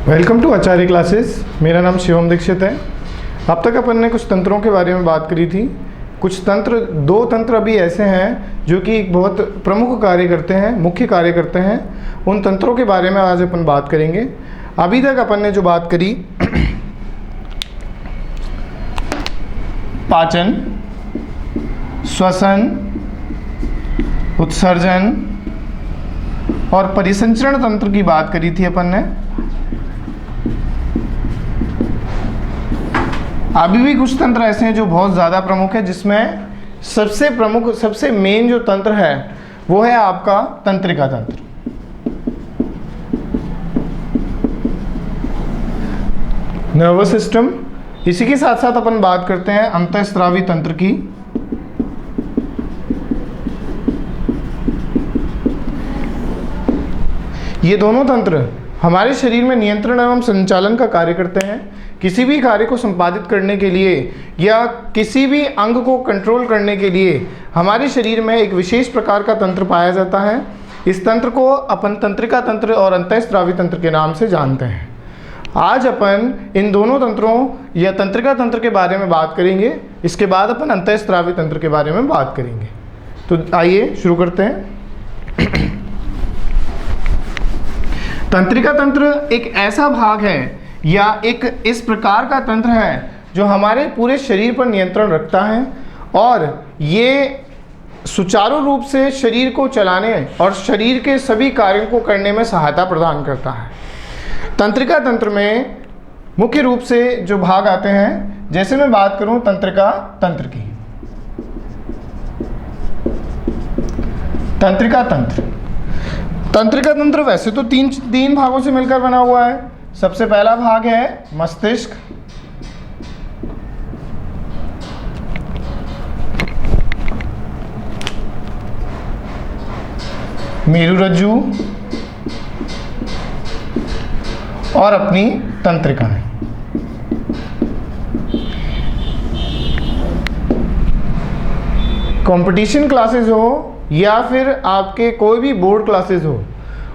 Welcome to Acharya classes. मेरा नाम शिवम दीक्षित है। अब तक अपन ने कुछ तंत्रों के बारे में बात करी थी। दो तंत्र अभी ऐसे हैं जो कि एक बहुत प्रमुख कार्य करते हैं, मुख्य कार्य करते हैं। उन तंत्रों के बारे में आज अपन बात करेंगे। अभी तक अपन ने जो बात करी पाचन, श्वसन, उत्सर्जन और परिसंचरण तंत्र की बात करी थी अपन ने। अभी भी कुछ तंत्र ऐसे हैं जो बहुत ज़्यादा प्रमुख है, जिसमें सबसे प्रमुख, सबसे मेन जो तंत्र है वो है आपका तंत्रिका तंत्र। Nervous system. इसी के साथ साथ अपन बात करते हैं अंतःस्रावी तंत्र की। ये दोनों तंत्र हमारे शरीर में नियंत्रण एवं संचालन का कार्य करते हैं। किसी भी कार्य को संपादित करने के लिए या किसी भी अंग को कंट्रोल करने के लिए हमारे शरीर में एक विशेष प्रकार का तंत्र पाया जाता है। इस तंत्र को अपन तंत्रिका तंत्र और अंतःस्रावी तंत्र के नाम से जानते हैं। आज अपन इन दोनों तंत्रों या तंत्रिका तंत्र के बारे में बात करेंगे। इसके बाद अपन अंतःस्रावी तंत्र के बारे में बात करेंगे। तो आइए शुरू करते हैं। तंत्रिका तंत्र एक ऐसा भाग है या एक इस प्रकार का तंत्र है जो हमारे पूरे शरीर पर नियंत्रण रखता है और ये सुचारू रूप से शरीर को चलाने और शरीर के सभी कार्यों को करने में सहायता प्रदान करता है। तंत्रिका तंत्र में मुख्य रूप से जो भाग आते हैं, जैसे मैं बात करूं तंत्रिका तंत्र की। तंत्रिका तंत्र वैसे तो तीन भागों से मिलकर बना हुआ है। सबसे पहला भाग है मस्तिष्क, मेरुरज्जु और अपनी तंत्रिकाएं। कंपटीशन क्लासेस हो या फिर आपके कोई भी बोर्ड क्लासेस हो,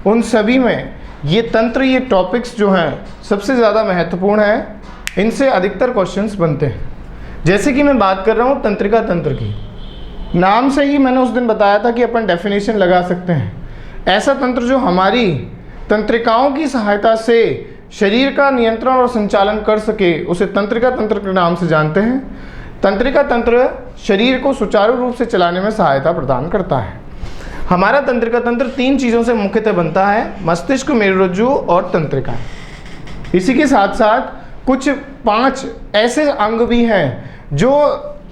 उन सभी में ये तंत्र, ये टॉपिक्स जो हैं सबसे ज़्यादा महत्वपूर्ण हैं। इनसे अधिकतर क्वेश्चंस बनते हैं। जैसे कि मैं बात कर रहा हूँ तंत्रिका तंत्र की। नाम से ही मैंने उस दिन बताया था कि अपन डेफिनेशन लगा सकते हैं। ऐसा तंत्र जो हमारी तंत्रिकाओं की सहायता से शरीर का नियंत्रण और संचालन कर सके, उसे तंत्रिका तंत्र के नाम से जानते हैं। तंत्रिका तंत्र शरीर को सुचारू रूप से चलाने में सहायता प्रदान करता है। हमारा तंत्रिका तंत्र तीन चीज़ों से मुख्यतः बनता है: मस्तिष्क, मेरुरज्जु और तंत्रिका। इसी के साथ साथ कुछ 5 ऐसे अंग भी हैं जो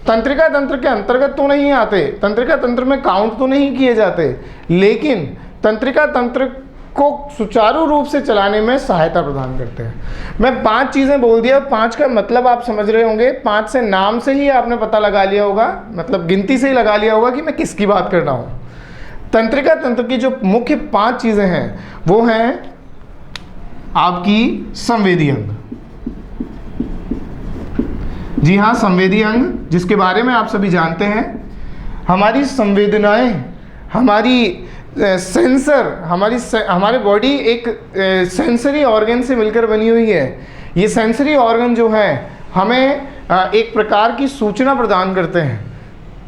तंत्रिका तंत्र के अंतर्गत तो नहीं आते, तंत्रिका तंत्र में काउंट तो नहीं किए जाते, लेकिन तंत्रिका तंत्र को सुचारू रूप से चलाने में सहायता प्रदान करते हैं। मैं 5 चीज़ें बोल दिया। 5 का मतलब आप समझ रहे होंगे। 5 से नाम से ही आपने पता लगा लिया होगा, मतलब गिनती से ही लगा लिया होगा कि मैं किसकी बात कर रहा हूँ। तंत्रिका तंत्र की जो मुख्य 5 चीज़ें हैं वो हैं आपकी संवेदी अंग। जी हाँ, संवेदी अंग, जिसके बारे में आप सभी जानते हैं। हमारी संवेदनाएं, हमारी सेंसर, हमारे बॉडी एक सेंसरी ऑर्गन से मिलकर बनी हुई है। ये सेंसरी ऑर्गन जो है हमें एक प्रकार की सूचना प्रदान करते हैं।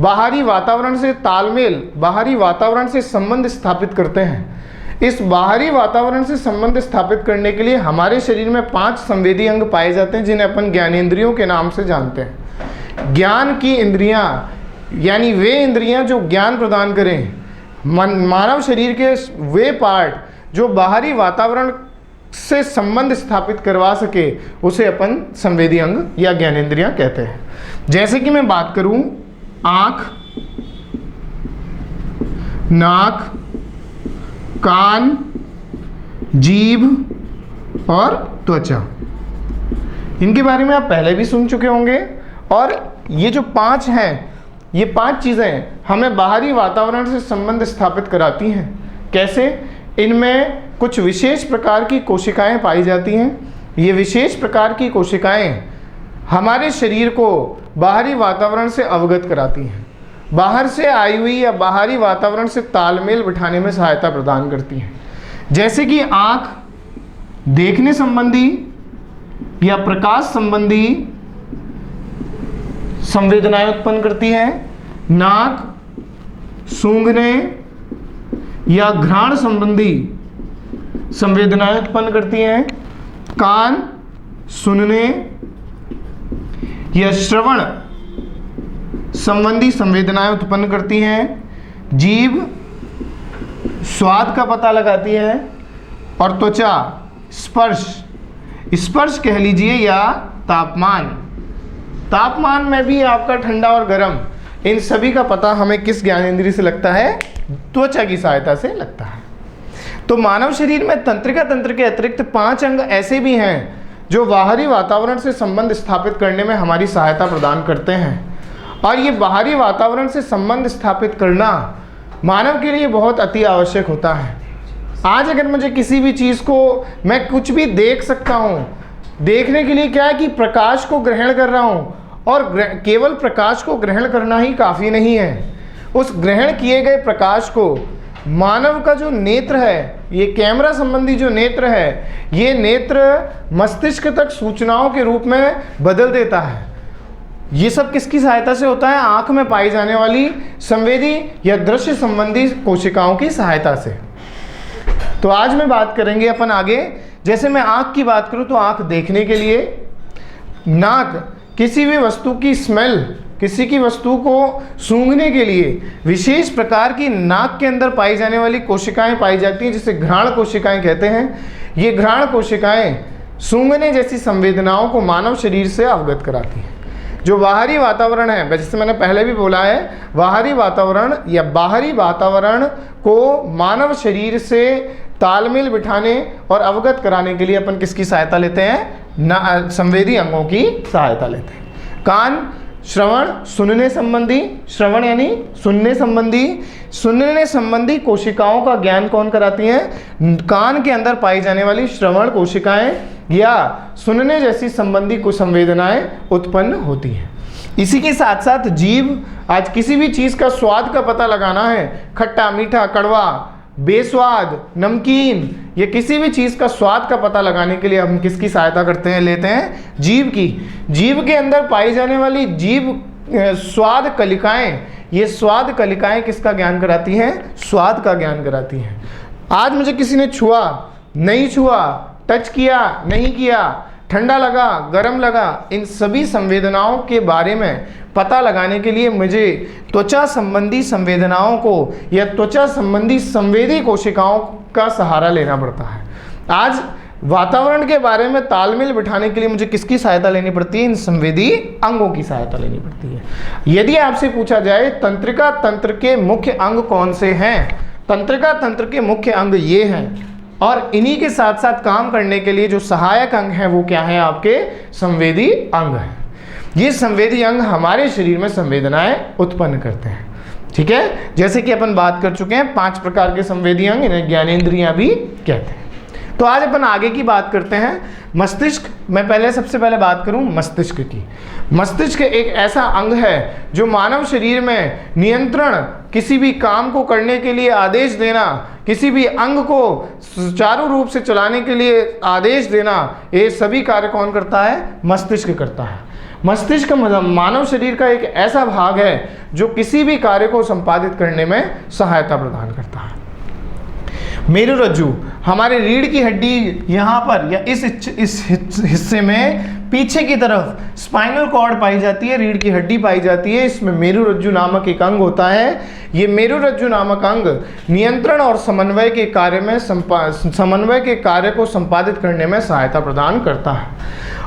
बाहरी वातावरण से तालमेल, बाहरी वातावरण से संबंध स्थापित करते हैं। इस बाहरी वातावरण से संबंध स्थापित करने के लिए हमारे शरीर में 5 संवेदी अंग पाए जाते हैं, जिन्हें अपन ज्ञानेंद्रियों के नाम से जानते हैं। ज्ञान की इंद्रियां, यानी वे इंद्रियां जो ज्ञान प्रदान करें। मानव शरीर के वे पार्ट जो बाहरी वातावरण से संबंध स्थापित करवा सके, उसे अपन संवेदी अंग या ज्ञानेंद्रियां कहते हैं। जैसे कि मैं बात करूं आँख, नाक, कान, जीभ और त्वचा। इनके बारे में आप पहले भी सुन चुके होंगे। और ये जो 5 हैं, ये 5 चीज़ें हमें बाहरी वातावरण से संबंध स्थापित कराती हैं। कैसे? इनमें कुछ विशेष प्रकार की कोशिकाएं पाई जाती हैं। ये विशेष प्रकार की कोशिकाएं हमारे शरीर को बाहरी वातावरण से अवगत कराती हैं। बाहर से आई हुई या बाहरी वातावरण से तालमेल बिठाने में सहायता प्रदान करती हैं। जैसे कि आँख, देखने संबंधी या प्रकाश संबंधी संवेदनाएं उत्पन्न करती है। नाक सूंघने या घ्राण संबंधी संवेदनाएं उत्पन्न करती हैं। कान सुनने या श्रवण संबंधी संवेदनाएं उत्पन्न करती हैं। जीभ स्वाद का पता लगाती है। और त्वचा स्पर्श कह लीजिए या तापमान में भी आपका ठंडा और गर्म, इन सभी का पता हमें किस ज्ञानेंद्रिय से लगता है? त्वचा की सहायता से लगता है। तो मानव शरीर में तंत्रिका तंत्र के अतिरिक्त 5 अंग ऐसे भी हैं जो बाहरी वातावरण से संबंध स्थापित करने में हमारी सहायता प्रदान करते हैं। और ये बाहरी वातावरण से संबंध स्थापित करना मानव के लिए बहुत अति आवश्यक होता है। आज अगर मुझे किसी भी चीज़ को, मैं कुछ भी देख सकता हूँ, देखने के लिए क्या है कि प्रकाश को ग्रहण कर रहा हूँ, और केवल प्रकाश को ग्रहण करना ही काफ़ी नहीं है। उस ग्रहण किए गए प्रकाश को मानव का जो नेत्र है, ये कैमरा संबंधी जो नेत्र है, ये नेत्र मस्तिष्क तक सूचनाओं के रूप में बदल देता है। ये सब किसकी सहायता से होता है? आँख में पाई जाने वाली संवेदी या दृश्य संबंधी कोशिकाओं की सहायता से। तो आज में बात करेंगे अपन आगे। जैसे मैं आँख की बात करूँ तो आँख देखने के लिए, नाक किसी भी वस्तु की स्मेल, किसी की वस्तु को सूंघने के लिए विशेष प्रकार की नाक के अंदर पाई जाने वाली कोशिकाएं पाई जाती हैं, जिसे घ्राण कोशिकाएं कहते हैं। ये घ्राण कोशिकाएं सूंघने जैसी संवेदनाओं को मानव शरीर से अवगत कराती हैं। जो बाहरी वातावरण है, जैसे मैंने पहले भी बोला है, बाहरी वातावरण या बाहरी वातावरण को मानव शरीर से तालमेल बिठाने और अवगत कराने के लिए अपन किसकी सहायता लेते हैं? संवेदी अंगों की सहायता लेते हैं। कान श्रवण सुनने संबंधी, श्रवण यानी सुनने संबंधी कोशिकाओं का ज्ञान कौन कराती हैं? कान के अंदर पाई जाने वाली श्रवण कोशिकाएं या सुनने जैसी संबंधी कुछ संवेदनाएं उत्पन्न होती हैं। इसी के साथ साथ जीभ, आज किसी भी चीज़ का स्वाद का पता लगाना है, खट्टा मीठा कड़वा बेस्वाद नमकीन, ये किसी भी चीज़ का स्वाद का पता लगाने के लिए हम किसकी सहायता करते हैं? लेते हैं जीभ की। जीभ के अंदर पाई जाने वाली जीभ स्वाद कलिकाएं, ये स्वाद कलिकाएं किसका ज्ञान कराती हैं? स्वाद का ज्ञान कराती हैं। आज मुझे किसी ने छुआ, नहीं छुआ, टच किया, नहीं किया, ठंडा लगा, गर्म लगा, इन सभी संवेदनाओं के बारे में पता लगाने के लिए मुझे त्वचा संबंधी संवेदनाओं को या त्वचा संबंधी संवेदी कोशिकाओं का सहारा लेना पड़ता है। आज वातावरण के बारे में तालमेल बिठाने के लिए मुझे किसकी सहायता लेनी पड़ती है? इन संवेदी अंगों की सहायता लेनी पड़ती है। यदि आपसे पूछा जाए तंत्रिका तंत्र के मुख्य अंग कौन से हैं? तंत्रिका तंत्र के मुख्य अंग ये हैं, और इन्हीं के साथ साथ काम करने के लिए जो सहायक अंग हैं वो क्या है? आपके संवेदी अंग हैं। ये संवेदी अंग हमारे शरीर में संवेदनाएं उत्पन्न करते हैं। ठीक है, जैसे कि अपन बात कर चुके हैं 5 प्रकार के संवेदी अंग, इन्हें ज्ञानेंद्रियां भी कहते हैं। तो आज अपन आगे की बात करते हैं मस्तिष्क। मैं सबसे पहले बात करूं मस्तिष्क की। मस्तिष्क एक ऐसा अंग है जो मानव शरीर में नियंत्रण, किसी भी काम को करने के लिए आदेश देना, किसी भी अंग को सुचारू रूप से चलाने के लिए आदेश देना, ये सभी कार्य कौन करता है? मस्तिष्क करता है। मस्तिष्क मानव शरीर का एक ऐसा भाग है जो किसी भी कार्य को संपादित करने में सहायता प्रदान करता है। मेरुरज्जु, हमारे रीढ़ की हड्डी यहाँ पर या इस हिस्से में पीछे की तरफ स्पाइनल कॉर्ड पाई जाती है, रीढ़ की हड्डी पाई जाती है। इसमें मेरुरज्जु नामक एक अंग होता है। ये मेरुरज्जु नामक अंग नियंत्रण और समन्वय के कार्य को संपादित करने में सहायता प्रदान करता है।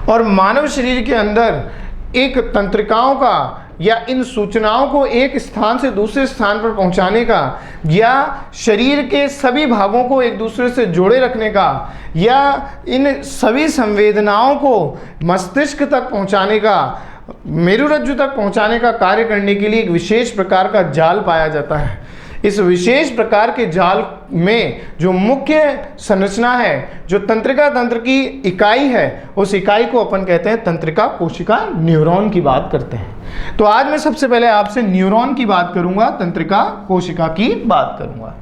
और मानव शरीर के अंदर एक तंत्रिकाओं का या इन सूचनाओं को एक स्थान से दूसरे स्थान पर पहुंचाने का, या शरीर के सभी भागों को एक दूसरे से जोड़े रखने का, या इन सभी संवेदनाओं को मस्तिष्क तक पहुंचाने का, मेरुरज्जु तक पहुंचाने का कार्य करने के लिए एक विशेष प्रकार का जाल पाया जाता है। इस विशेष प्रकार के जाल में जो मुख्य संरचना है, जो तंत्रिका तंत्र की इकाई है, उस इकाई को अपन कहते हैं तंत्रिका कोशिका, न्यूरॉन की बात करते हैं। तो आज मैं सबसे पहले आपसे न्यूरॉन की बात करूंगा, तंत्रिका कोशिका की बात करूंगा।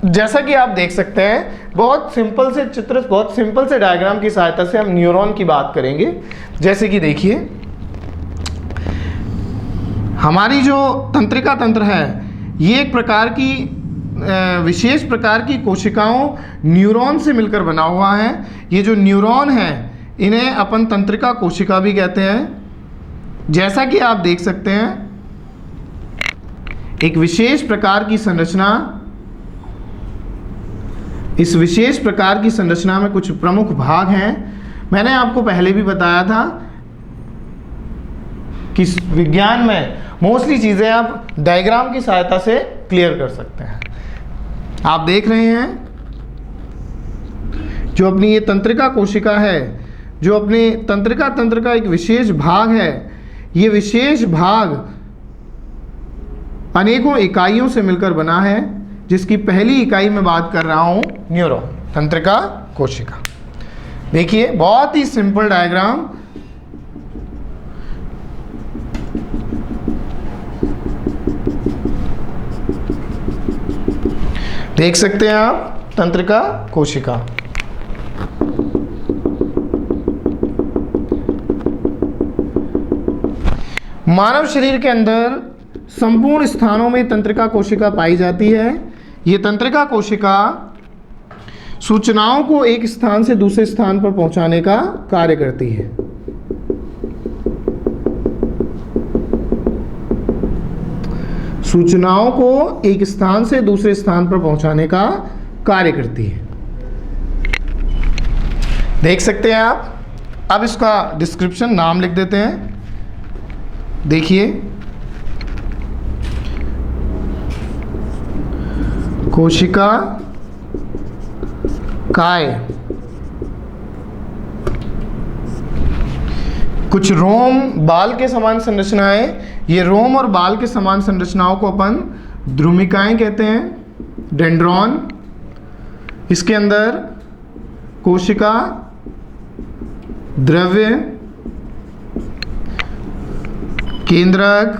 जैसा कि आप देख सकते हैं, बहुत सिंपल से चित्र, बहुत सिंपल से डायग्राम की सहायता से हम न्यूरॉन की बात करेंगे। जैसे कि देखिए, हमारी जो तंत्रिका तंत्र है, ये एक प्रकार की विशेष प्रकार की कोशिकाओं न्यूरॉन से मिलकर बना हुआ है। ये जो न्यूरॉन है, इन्हें अपन तंत्रिका कोशिका भी कहते हैं। जैसा कि आप देख सकते हैं, एक विशेष प्रकार की संरचना, इस विशेष प्रकार की संरचना में कुछ प्रमुख भाग हैं। मैंने आपको पहले भी बताया था कि विज्ञान में मोस्टली चीज़ें आप डायग्राम की सहायता से क्लियर कर सकते हैं। आप देख रहे हैं, जो अपनी ये तंत्रिका कोशिका है, जो अपने तंत्रिका तंत्र का एक विशेष भाग है, ये विशेष भाग अनेकों इकाइयों से मिलकर बना है, जिसकी पहली इकाई में बात कर रहा हूं, न्यूरॉन, तंत्रिका कोशिका। देखिए, बहुत ही सिंपल डायग्राम। देख सकते हैं आप, तंत्रिका कोशिका। मानव शरीर के अंदर संपूर्ण स्थानों में तंत्रिका कोशिका पाई जाती है। ये तंत्रिका कोशिका सूचनाओं को एक स्थान से दूसरे स्थान पर पहुंचाने का कार्य करती है। सूचनाओं को एक स्थान से दूसरे स्थान पर पहुंचाने का कार्य करती है। देख सकते हैं आप। अब इसका डिस्क्रिप्शन, नाम लिख देते हैं। देखिए, कोशिका काय, कुछ रोम बाल के समान संरचनाएं, ये रोम और बाल के समान संरचनाओं को अपन द्रुमिकाएं कहते हैं, डेंड्रॉन। इसके अंदर कोशिका द्रव्य, केंद्रक,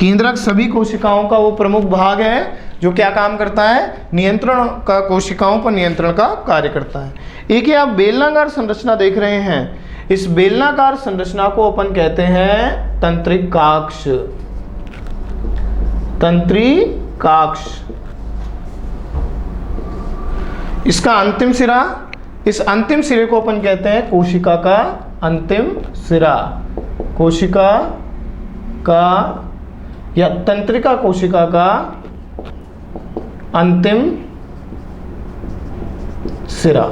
केंद्रक सभी कोशिकाओं का वो प्रमुख भाग है जो क्या काम करता है, नियंत्रण का, कोशिकाओं पर नियंत्रण का कार्य करता है। एक ही आप बेलनाकार संरचना देख रहे हैं, इस बेलनाकार संरचना को अपन कहते हैं तंत्रिकाक्ष। तंत्रिकाक्ष, इसका अंतिम सिरा, इस अंतिम सिरे को अपन कहते हैं कोशिका का अंतिम सिरा। कोशिका का या तंत्रिका कोशिका का अंतिम सिरा।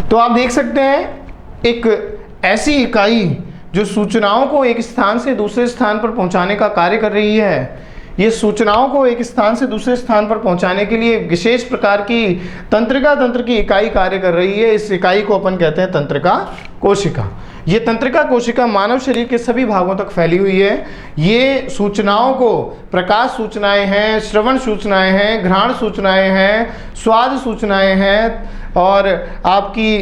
तो आप देख सकते हैं, एक ऐसी इकाई जो सूचनाओं को एक स्थान से दूसरे स्थान पर पहुंचाने का कार्य कर रही है। ये सूचनाओं को एक स्थान से दूसरे स्थान पर पहुंचाने के लिए विशेष प्रकार की तंत्रिका तंत्र की इकाई कार्य कर रही है। इस इकाई को अपन कहते हैं तंत्रिका कोशिका। ये तंत्रिका कोशिका मानव शरीर के सभी भागों तक फैली हुई है। ये सूचनाओं को, प्रकाश सूचनाएं हैं, श्रवण सूचनाएं हैं, घ्राण सूचनाएं हैं, स्वाद सूचनाएं हैं, और आपकी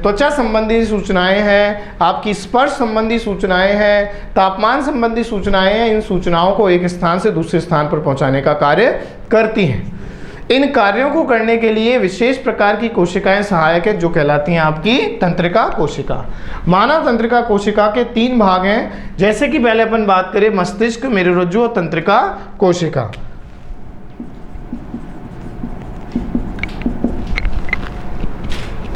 त्वचा संबंधी सूचनाएं हैं, आपकी स्पर्श संबंधी सूचनाएं हैं, तापमान संबंधी सूचनाएं हैं। इन सूचनाओं को एक स्थान से दूसरे स्थान पर पहुंचाने का कार्य करती हैं। इन कार्यों को करने के लिए विशेष प्रकार की कोशिकाएं सहायक है, जो कहलाती हैं आपकी तंत्रिका कोशिका। मानव तंत्रिका कोशिका के 3 भाग हैं। जैसे कि पहले अपन बात करें, मस्तिष्क, मेरुरज्जु और तंत्रिका कोशिका।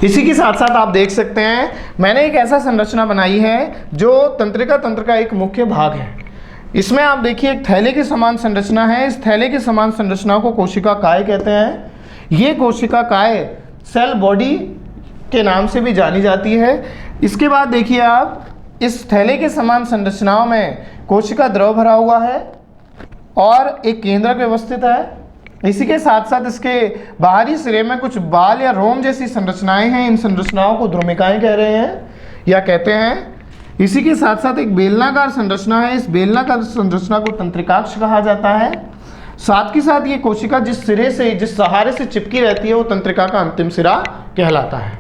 इसी के साथ साथ आप देख सकते हैं, मैंने एक ऐसा संरचना बनाई है जो तंत्रिका तंत्र का एक मुख्य भाग है। इसमें आप देखिए, एक थैले के समान संरचना है। इस थैले के समान संरचना को कोशिका काय कहते हैं। ये कोशिका काय सेल बॉडी के नाम से भी जानी जाती है। इसके बाद देखिए आप, इस थैले के समान संरचनाओं में कोशिका द्रव भरा हुआ है और एक केंद्रक व्यवस्थित है। इसी के साथ साथ इसके बाहरी सिरे में कुछ बाल या रोम जैसी संरचनाएं हैं। इन संरचनाओं को द्रुमिकाएं कह रहे हैं या कहते हैं। इसी के साथ साथ एक बेलनाकार संरचना है। इस बेलनाकार संरचना को तंत्रिकाक्ष कहा जाता है। साथ ही साथ ये कोशिका जिस सिरे से, जिस सहारे से चिपकी रहती है, वो तंत्रिका का अंतिम सिरा कहलाता है।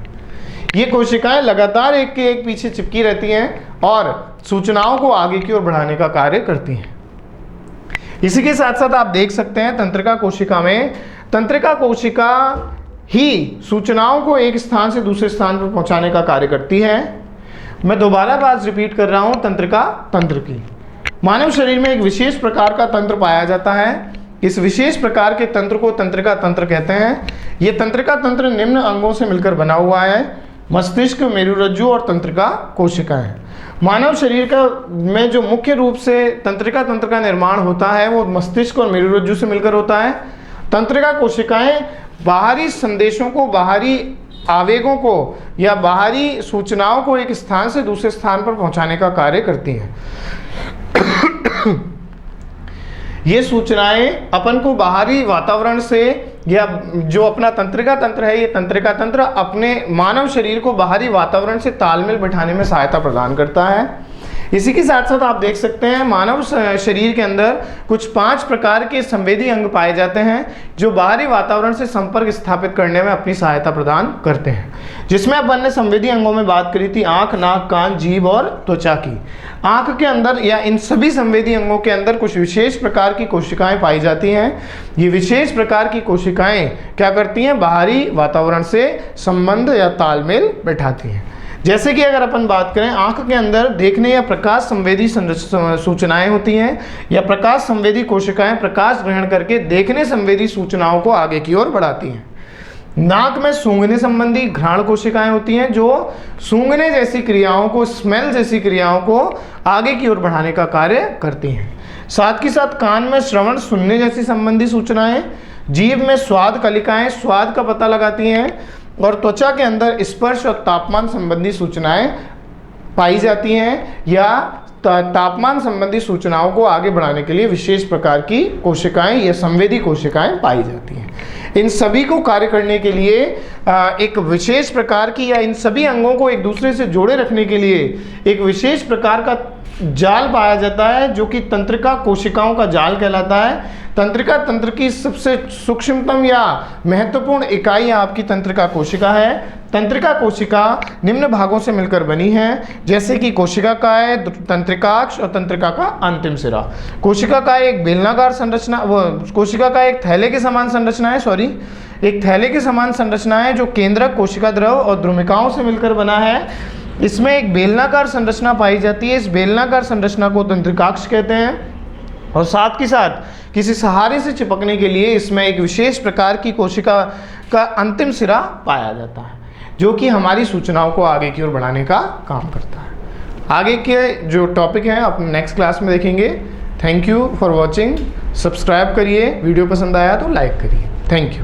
ये कोशिकाएं लगातार एक के एक पीछे चिपकी रहती हैं और सूचनाओं को आगे की ओर बढ़ाने का कार्य करती हैं। इसी के साथ साथ आप देख सकते हैं तंत्रिका कोशिका में, तंत्रिका कोशिका ही सूचनाओं को एक स्थान से दूसरे स्थान पर पहुंचाने का कार्य करती है। मैं दोबारा बात रिपीट कर रहा हूं, तंत्रिका तंत्र की। मानव शरीर में एक विशेष प्रकार का तंत्र पाया जाता है। इस विशेष प्रकार के तंत्र को तंत्रिका तंत्र कहते हैं। यह तंत्रिका तंत्र निम्न अंगों से मिलकर बना हुआ है: मस्तिष्क, मेरुरज्जु और तंत्रिका कोशिकाएं। मानव शरीर का में जो मुख्य रूप से तंत्रिका तंत्र का निर्माण होता है वो मस्तिष्क और मेरुरज्जु से मिलकर होता है। तंत्रिका कोशिकाएं बाहरी संदेशों को, बाहरी आवेगों को या बाहरी सूचनाओं को एक स्थान से दूसरे स्थान पर पहुंचाने का कार्य करती हैं। ये सूचनाएं अपन को बाहरी वातावरण से, या जो अपना तंत्रिका तंत्र है, ये तंत्रिका तंत्र अपने मानव शरीर को बाहरी वातावरण से तालमेल बिठाने में सहायता प्रदान करता है। इसी के साथ साथ आप देख सकते हैं मानव शरीर के अंदर कुछ 5 प्रकार के संवेदी अंग पाए जाते हैं जो बाहरी वातावरण से संपर्क स्थापित करने में अपनी सहायता प्रदान करते हैं, जिसमें अपन ने संवेदी अंगों में बात करी थी आंख, नाक, कान, जीभ और त्वचा की। आंख के अंदर या इन सभी संवेदी अंगों के अंदर कुछ विशेष प्रकार की कोशिकाएं पाई जाती हैं। ये विशेष प्रकार की कोशिकाएं क्या करती हैं? बाहरी वातावरण से संबंध या तालमेल बैठाती हैं। जैसे कि अगर अपन बात करें, आंख के अंदर देखने या प्रकाश संवेदी सूचनाएं होती हैं, या प्रकाश संवेदी कोशिकाएं प्रकाश ग्रहण करके देखने संवेदी सूचनाओं को आगे की ओर बढ़ाती हैं। नाक में सूंघने संबंधी घ्राण कोशिकाएं होती हैं जो सूंघने जैसी क्रियाओं को, स्मेल जैसी क्रियाओं को आगे की ओर बढ़ाने का कार्य करती हैं। साथ ही साथ कान में श्रवण, सुनने जैसी संबंधी सूचनाएं, जीभ में स्वाद कलिकाएं स्वाद का पता लगाती हैं, और त्वचा के अंदर स्पर्श और तापमान संबंधी सूचनाएं पाई जाती हैं, या तापमान संबंधी सूचनाओं को आगे बढ़ाने के लिए विशेष प्रकार की कोशिकाएं या संवेदी कोशिकाएं पाई जाती हैं। इन सभी को कार्य करने के लिए एक विशेष प्रकार की, या इन सभी अंगों को एक दूसरे से जोड़े रखने के लिए एक विशेष प्रकार का जाल पाया जाता है जो कि तंत्रिका कोशिकाओं का जाल कहलाता है। तंत्रिका तंत्र की सबसे सूक्ष्मतम या महत्वपूर्ण इकाई आपकी तंत्रिका कोशिका है। तंत्रिका कोशिका निम्न भागों से मिलकर बनी है, जैसे कि कोशिका काय, तंत्रिकाक्ष और तंत्रिका का अंतिम सिरा। कोशिका काय एक बेलनाकार संरचना, कोशिका का एक थैले के समान संरचना है, एक थैले के समान संरचना है जो केंद्रक, कोशिका द्रव और द्रुमिकाओं से मिलकर बना है। इसमें एक बेलनाकार संरचना पाई जाती है। इस बेलनाकार संरचना को तंत्रिकाक्ष कहते हैं, और साथ ही साथ किसी सहारे से चिपकने के लिए इसमें एक विशेष प्रकार की कोशिका का अंतिम सिरा पाया जाता है जो कि हमारी सूचनाओं को आगे की ओर बढ़ाने का काम करता है। आगे के जो टॉपिक हैं अपने नेक्स्ट क्लास में देखेंगे। Thank you for watching. Subscribe करिए, वीडियो पसंद आया तो लाइक करिए। Thank you.